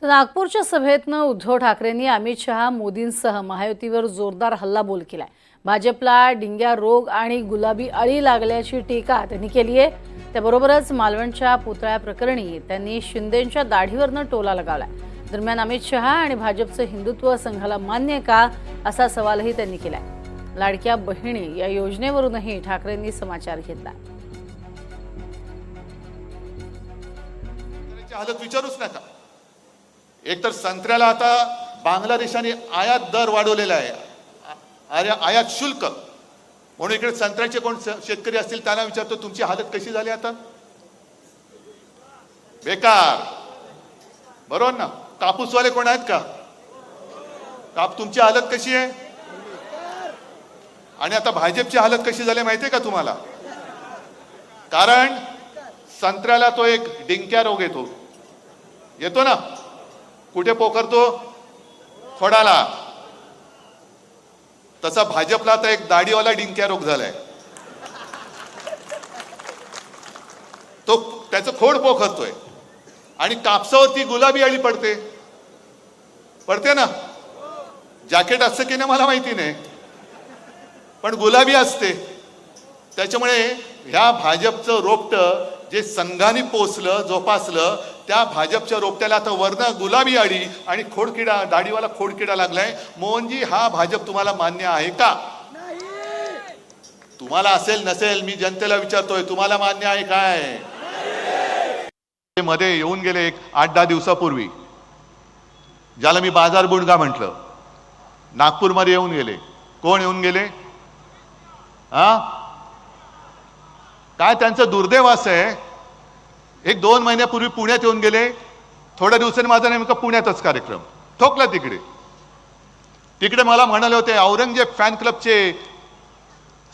तर नागपूरच्या सभेतनं उद्धव ठाकरेंनी अमित शहा मोदींसह महायुतीवर जोरदार हल्लाबोल केलाय। भाजपला डिंग्या रोग आणि गुलाबी अळी लागल्याची टीका त्यांनी केली आहे। त्याबरोबरच मालवणच्या पुतळ्या प्रकरणी त्यांनी शिंदेंच्या दाढीवरनं टोला लगावलाय। दरम्यान अमित शहा आणि भाजपचं हिंदुत्व संघाला मान्य का असा सवालही त्यांनी केलाय। लाडक्या बहिणी या योजनेवरूनही ठाकरेंनी समाचार घेतला। हालत विचारूच नका। एक तर संत्र्याला आता बांगलादेशाने आयात दर वाढवलेला आहे, आयात शुल्क, म्हणून इकडे संत्र्याचे कोण शेतकरी असतील त्यांना विचारतो तुमची हालत कशी झाली आता? बेकार, बरोबर ना? कापूसवाले कोण आहेत का? तुमची हालत कशी आहे? आणि आता भाजपची हालत कशी झाली माहितीये का तुम्हाला? कारण संत्र्याला तो एक डिंक्या रोग येतो ना, कुठे पोखरतो? खोडाला। तसा भाजपला आता एक दाढीवाला डिंक्या रोग झालाय, तो त्याचं खोड पोखरतोय। आणि कापसावरती गुलाबी अळी पडते ना? जॅकेट असतं की नाही मला माहिती नाही, पण गुलाबी असते। त्याच्यामुळे ह्या भाजपचं रोपटं जे संघाने पोसलं जोपासलं, त्या भाजपच्या रोपट्याला आता वरनं गुलाबी अळी आणि खोडकिडा, दाढीवाला खोडकिडा लागलाय। मोहनजी, हा भाजप तुम्हाला मान्य आहे का? तुम्हाला असेल नसेल, मी जनतेला विचारतोय, तुम्हाला मान्य आहे काय? मध्ये येऊन गेले एक 8-10 दिवसापूर्वी, ज्याला मी बाजार बुणगा म्हटलं, नागपूरमध्ये येऊन गेले। कोण येऊन गेले? काय त्यांचं दुर्दैव असं आहे, 1-2 महिन्यापूर्वी पुण्यात येऊन गेले। थोड्या दिवसांनी माझा नेमका पुण्यातच कार्यक्रम ठोकला। तिकडे मला म्हणाले होते औरंगजेब फॅन क्लबचे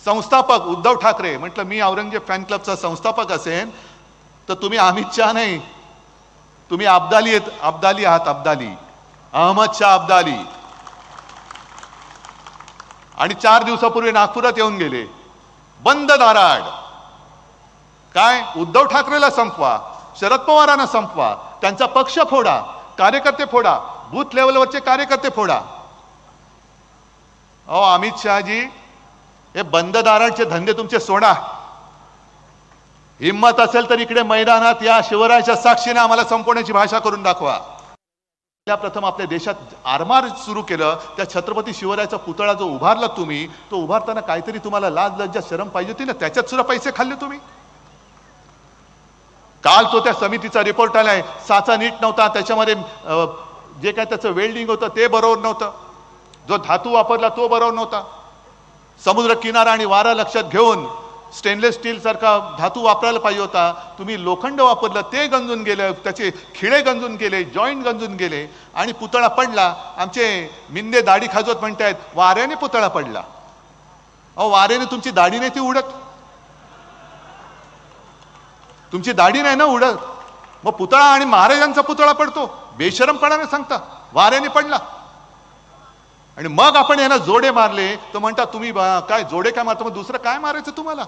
संस्थापक उद्धव ठाकरे। म्हटलं मी औरंगजेब फॅन क्लबचा संस्थापक असेल तर तुम्ही अमित शहा नाही, तुम्ही अब्दाली आहात, अब्दाली, अहमद शाह अब्दाली। आणि 4 दिवसापूर्वी नागपुरात येऊन गेले, बंद दाराड। काय? उद्धव ठाकरेला संपवा, शरद पवारांना संपवा, त्यांचा पक्ष फोडा, कार्यकर्ते फोडा, बूथ लेवलवरचे कार्यकर्ते फोडा। अहो अमित शहाजी, हे बंद दारांचे धंदे तुमचे सोडा। हिम्मत असेल तर इकडे मैदानात या, शिवरायाच्या साक्षीने आम्हाला संपवण्याची भाषा करून दाखवा। प्रथम आपल्या देशात आरमार सुरू केलं, त्या छत्रपती शिवरायाचा पुतळा जो उभारला तुम्ही, तो उभारताना काहीतरी तुम्हाला लाज लज्जा शरम पाहिजे होती ना? त्याच्यात सुद्धा पैसे खाल्ले तुम्ही। काल तो त्या समितीचा रिपोर्ट आलाय, साचा नीट नव्हता, त्याच्यामध्ये जे काय त्याचं वेल्डिंग होतं ते बरोबर नव्हतं, जो धातू वापरला तो बरोबर नव्हता। समुद्र किनारा आणि वारा लक्षात घेऊन स्टेनलेस स्टील सारखा धातू वापरायला पाहिजे होता, तुम्ही लोखंड वापरलं, ते गंजून गेलं, त्याचे खिळे गंजून गेले, जॉईंट गंजून गेले, आणि पुतळा पडला। आमचे मिंदे दाढी खाजवत म्हणतायत वाऱ्याने पुतळा पडला। अहो वाऱ्याने तुमची दाढी नाही ती उडत, तुमची दाढी नाही ना उडत, मग पुतळा आणि महाराजांचा पुतळा पडतो, बेशरमपणाने सांगता वाऱ्याने पडला। आणि मग आपण यांना जोडे मारले तर म्हणता तुम्ही काय जोडे काय मारतो, मग दुसरं काय मारायचं तुम्हाला?